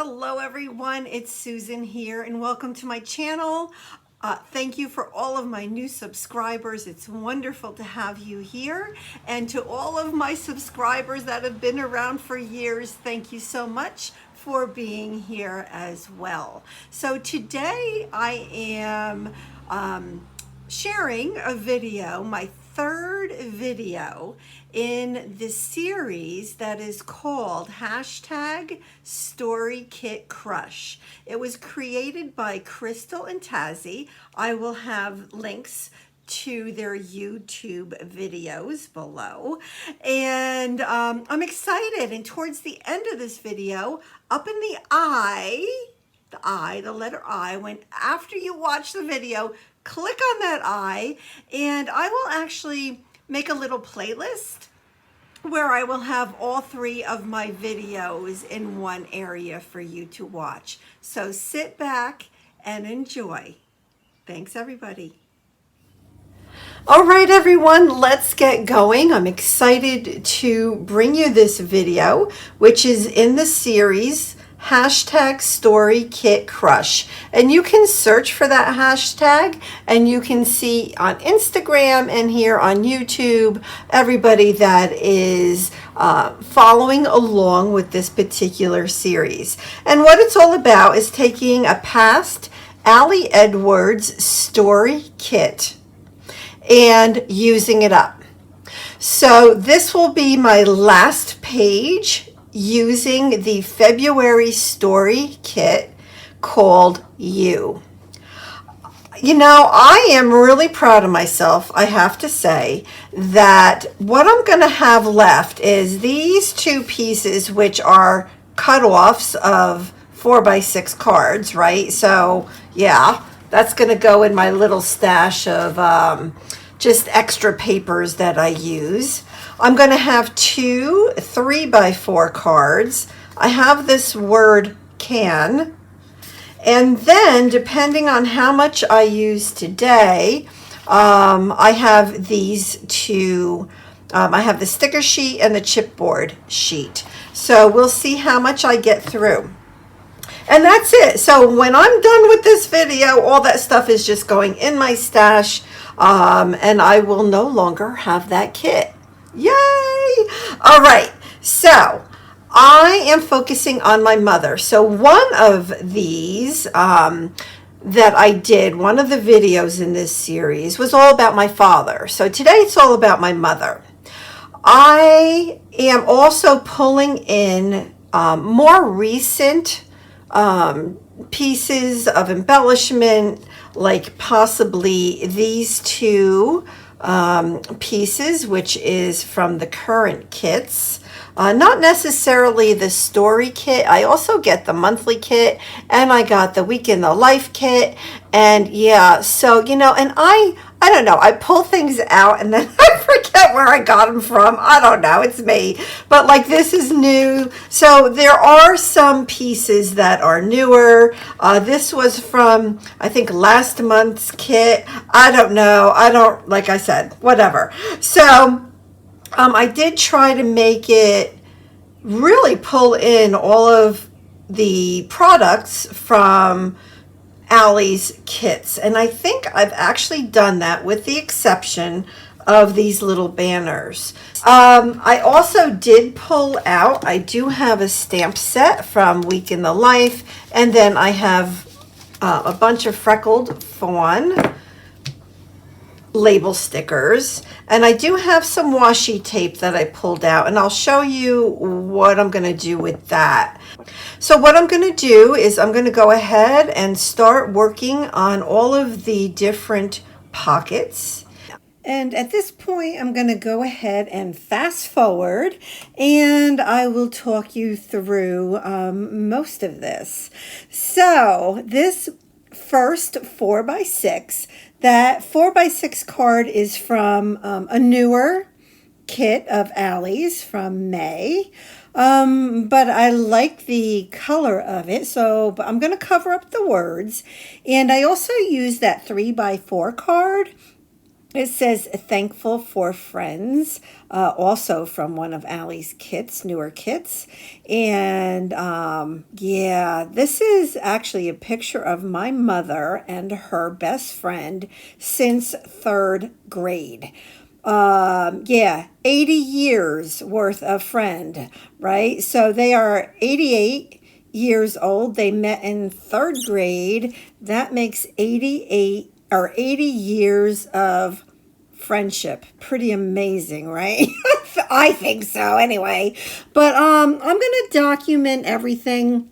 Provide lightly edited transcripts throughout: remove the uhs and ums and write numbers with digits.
Hello everyone, it's Susan here and welcome to my channel. Thank you for all of my new subscribers. It's wonderful to have you here. And to all of my subscribers that have been around for years, thank you so much for being here as well. So today I am sharing a video, my third video in the series that is called Story Kit Crush. It was created by Crystal and Tazzy. I will have links to their YouTube videos below. And I'm excited. And towards the end of this video, up in the letter I, when after you watch the video, click on that I, and I will actually make a little playlist where I will have all three of my videos in one area for you to watch. So sit back and enjoy. Thanks, everybody. All right, everyone, let's get going. I'm excited to bring you this video, which is in the series Story Kit Crush. And you can search for that hashtag and you can see on Instagram and here on YouTube everybody that is following along with this particular series. And what it's all about is taking a past Allie Edwards story kit and using it up. So this will be my last page using the February story kit called You. You know, I am really proud of myself, I have to say, that what I'm going to have left is these two pieces, which are cut-offs of 4x6 cards, right? So, yeah, that's going to go in my little stash of just extra papers that I use. I'm going to have two 3x4 cards. I have this word can. And then, depending on how much I use today, I have these two. I have the sticker sheet and the chipboard sheet. So we'll see how much I get through. And that's it. So when I'm done with this video, all that stuff is just going in my stash, and I will no longer have that kit. Yay! All right, so I am focusing on my mother. So one of these that I did, one of the videos in this series was all about my father. So today it's all about my mother. I am also pulling in more recent pieces of embellishment, like possibly these two pieces, which is from the current kits. Not necessarily the story kit. I also get the monthly kit, and I got the week in the life kit. And yeah, so, you know, and I don't know, I pull things out and then I forget where I got them from. I don't know, it's me. But like this is new. So there are some pieces that are newer. This was from, I think, last month's kit. I don't know. Like I said, whatever. So I did try to make it really pull in all of the products from Allie's kits, and I think I've actually done that with the exception of these little banners. I also did pull out, I do have a stamp set from Week in the Life, and then I have a bunch of freckled fawn label stickers, and I do have some washi tape that I pulled out, and I'll show you what I'm going to do with that. So what I'm going to do is I'm going to go ahead and start working on all of the different pockets. And at this point, I'm going to go ahead and fast forward, and I will talk you through most of this. So this first 4x6, that 4x6 card is from a newer kit of Allie's from May. But I like the color of it, so I'm going to cover up the words. And I also use that 3x4 card It says thankful for friends, also from one of Allie's kits, newer kits. And yeah, this is actually a picture of my mother and her best friend since third grade. Yeah, 80 years worth of friend, right? So they are 88 years old. They met in third grade. That makes 88 or 80 years of friendship. Pretty amazing, right? I think so anyway. But I'm going to document everything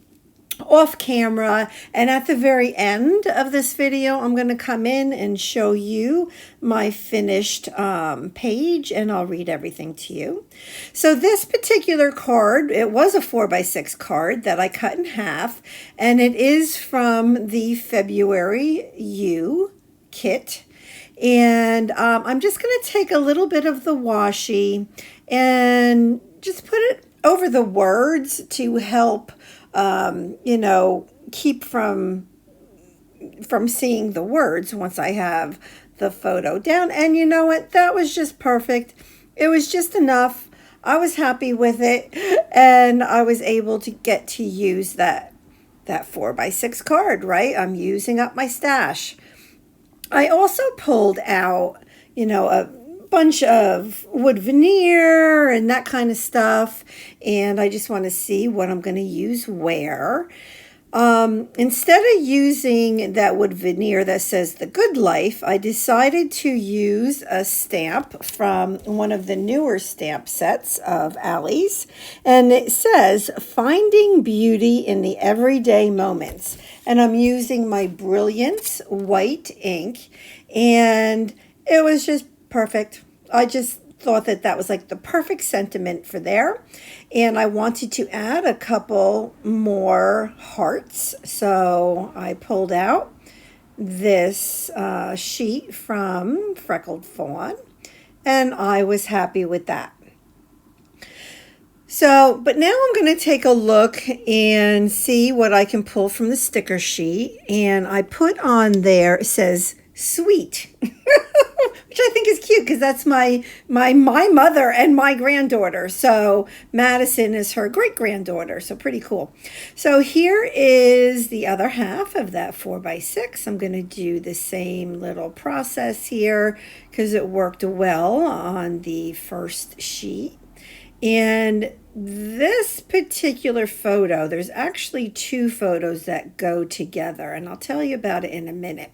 off camera, and at the very end of this video I'm going to come in and show you my finished page, and I'll read everything to you. So this particular card, it was a 4x6 card that I cut in half, and it is from the February U kit. And I'm just going to take a little bit of the washi and just put it over the words to help you know, keep from seeing the words once I have the photo down. And you know what? That was just perfect. It was just enough. I was happy with it, and I was able to get to use that 4x6 card, right? I'm using up my stash. I also pulled out, you know, a bunch of wood veneer and that kind of stuff, and I just want to see what I'm going to use where. Instead of using that wood veneer that says The Good Life, I decided to use a stamp from one of the newer stamp sets of Allie's, and it says Finding Beauty in the Everyday Moments. And I'm using my Brilliance white ink, and it was just perfect. I just thought that that was like the perfect sentiment for there. And I wanted to add a couple more hearts. So I pulled out this sheet from Freckled Fawn, and I was happy with that. So, but now I'm going to take a look and see what I can pull from the sticker sheet. And I put on there, it says sweet, which I think is cute because that's my mother and my granddaughter. So Madison is her great granddaughter. So pretty cool. So here is the other half of that 4x6. I'm going to do the same little process here because it worked well on the first sheet. And this particular photo, there's actually two photos that go together, and I'll tell you about it in a minute.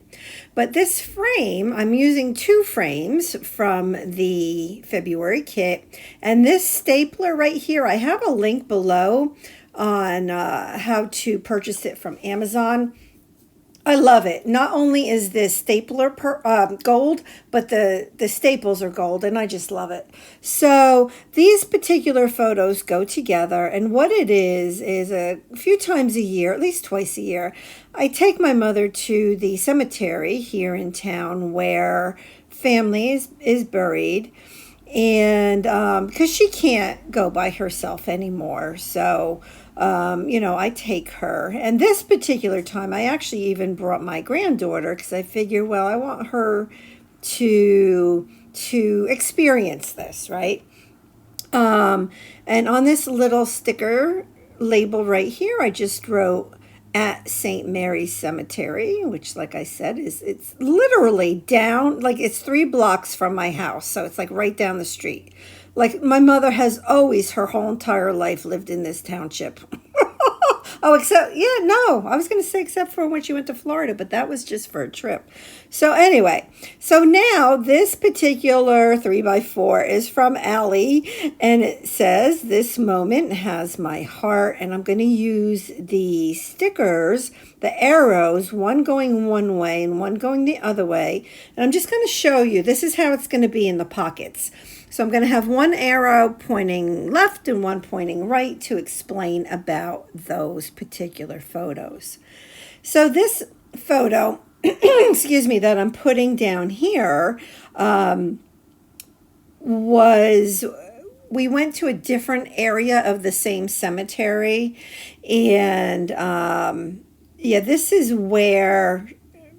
But this frame, I'm using two frames from the February kit, and this stapler right here, I have a link below on how to purchase it from Amazon. I love it. Not only is this stapler gold, but the staples are gold, and I just love it. So these particular photos go together, and what it is a few times a year, at least twice a year, I take my mother to the cemetery here in town where family is buried, and because she can't go by herself anymore, so you know, I take her. And this particular time, I actually even brought my granddaughter because I figure, well, I want her to experience this, right? And on this little sticker label right here, I just wrote at St. Mary's Cemetery, which, like I said, it's literally down, like it's 3 blocks from my house. So it's like right down the street. Like my mother has always, her whole entire life, lived in this township. Oh, except, yeah, no, I was going to say except for when she went to Florida, but that was just for a trip. So anyway, so now this particular 3x4 is from Allie, and it says, this moment has my heart, and I'm going to use the stickers, the arrows, one going one way and one going the other way. And I'm just going to show you, this is how it's going to be in the pockets. So I'm going to have one arrow pointing left and one pointing right to explain about those particular photos. So this photo, excuse me, that I'm putting down here was, we went to a different area of the same cemetery. And yeah, this is where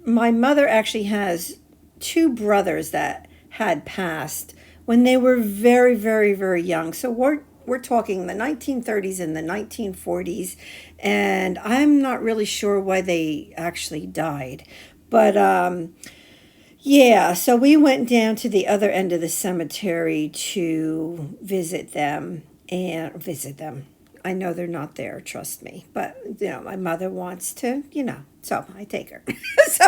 my mother actually has 2 brothers that had passed when they were very, very, very young. So we're talking the 1930s and the 1940s, and I'm not really sure why they actually died. But yeah, so we went down to the other end of the cemetery to visit them and visit them. I know they're not there, trust me. But, my mother wants to, so I take her. So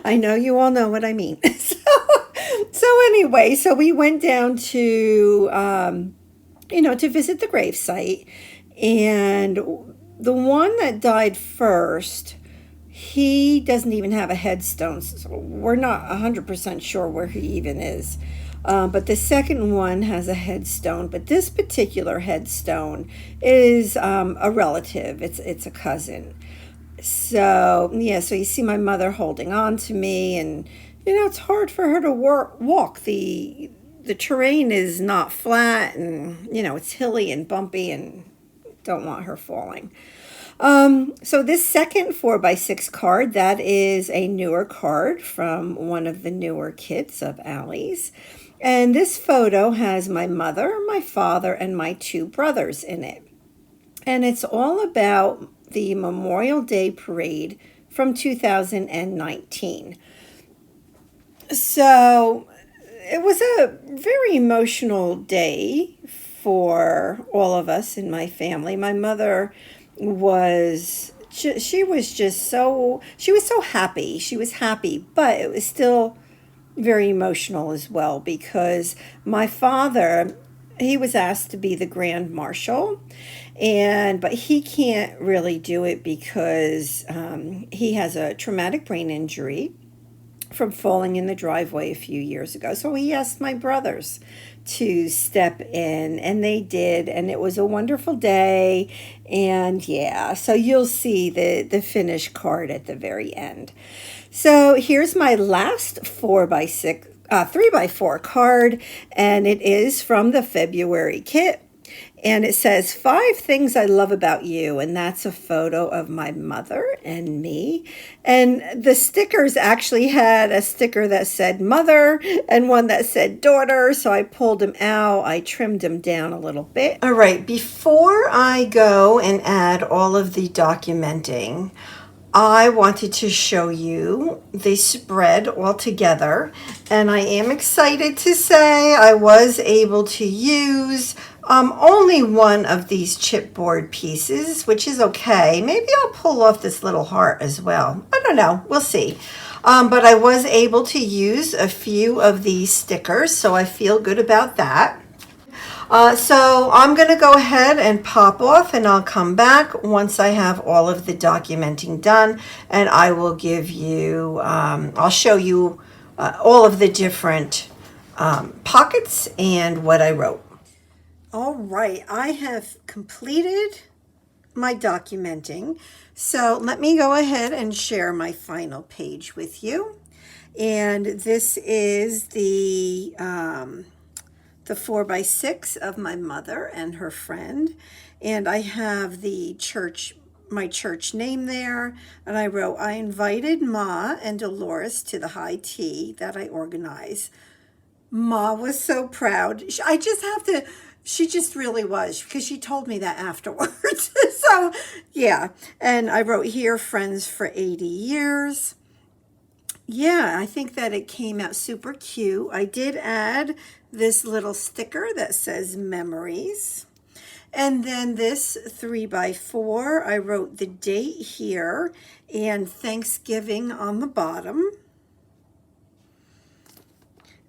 I know you all know what I mean. So anyway, so we went down to, to visit the gravesite. And the one that died first, he doesn't even have a headstone, so we're not 100% sure where he even is. But the second one has a headstone, but this particular headstone is a relative. It's a cousin. So, yeah, so you see my mother holding on to me, and, it's hard for her to walk. The terrain is not flat, and, it's hilly and bumpy, and don't want her falling. So this second 4x6 card, that is a newer card from one of the newer kits of Allie's. And this photo has my mother, my father, and my two brothers in it. And it's all about the Memorial Day parade from 2019. So it was a very emotional day for all of us in my family. My mother she was so happy. She was happy, but it was still very emotional as well, because my father, he was asked to be the Grand Marshal, but he can't really do it because he has a traumatic brain injury from falling in the driveway a few years ago. So he asked my brothers to step in, and they did, and it was a wonderful day. And yeah, so you'll see the finished card at the very end. So here's my last 3x4 card, and it is from the February kit. And it says 5 things I love about you. And that's a photo of my mother and me. And the stickers actually had a sticker that said mother and one that said daughter. So I pulled them out. I trimmed them down a little bit. All right, before I go and add all of the documenting, I wanted to show you the spread all together, and I am excited to say I was able to use only one of these chipboard pieces, which is okay. Maybe I'll pull off this little heart as well. I don't know. We'll see. But I was able to use a few of these stickers, so I feel good about that. So I'm going to go ahead and pop off, and I'll come back once I have all of the documenting done, and I will give you, I'll show you all of the different pockets and what I wrote. All right, I have completed my documenting. So let me go ahead and share my final page with you. And this is the 4x6 of my mother and her friend. And I have my church name there. And I wrote, I invited Ma and Dolores to the high tea that I organize. Ma was so proud. She just really was, because she told me that afterwards. So, yeah. And I wrote here, friends for 80 years. Yeah, I think that it came out super cute. I did add this little sticker that says memories. And then this 3x4, I wrote the date here and Thanksgiving on the bottom.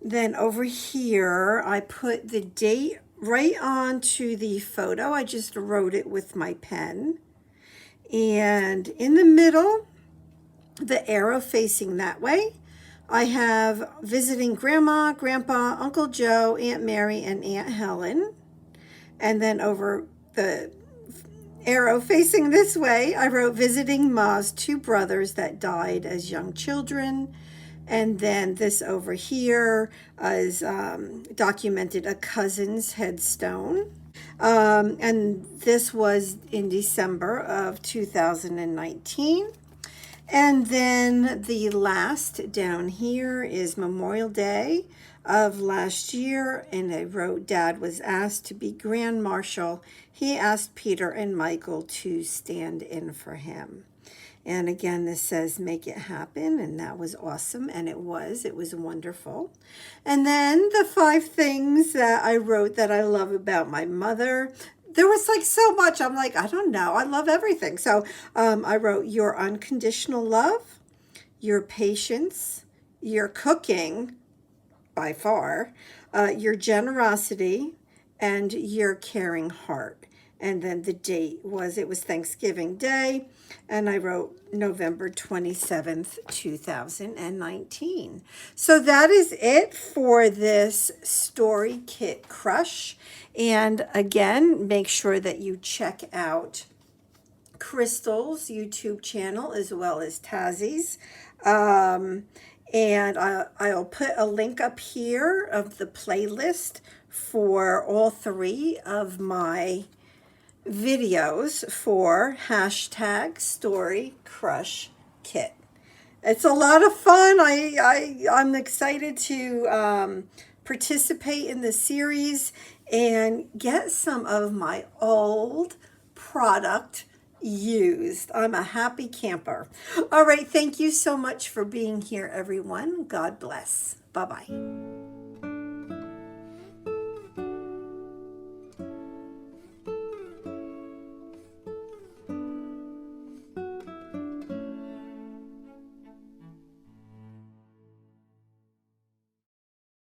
Then over here, I put the date right onto the photo. I just wrote it with my pen. And in the middle, the arrow facing that way, I have visiting Grandma, Grandpa, Uncle Joe, Aunt Mary, and Aunt Helen. And then over the arrow facing this way, I wrote visiting Ma's 2 brothers that died as young children. And then this over here is documented a cousin's headstone. And this was in December of 2019. And then the last down here is Memorial Day of last year, and I wrote, Dad was asked to be Grand Marshal. He asked Peter and Michael to stand in for him. And again, this says, make it happen. And that was awesome. And it was wonderful. And then the 5 things that I wrote that I love about my mother. There was like so much. I'm like, I don't know. I love everything. So I wrote your unconditional love, your patience, your cooking by far, your generosity, and your caring heart. And then the date was, it was Thanksgiving Day, and I wrote November 27th, 2019. So that is it for this Story Kit Crush. And again, make sure that you check out Crystal's YouTube channel as well as Tazzie's. And I'll put a link up here of the playlist for all 3 of my videos for hashtag Story Crush Kit. It's a lot of fun. I'm excited to participate in the series and get some of my old product used. I'm a happy camper. All right, thank you so much for being here, everyone. God bless. Bye-bye.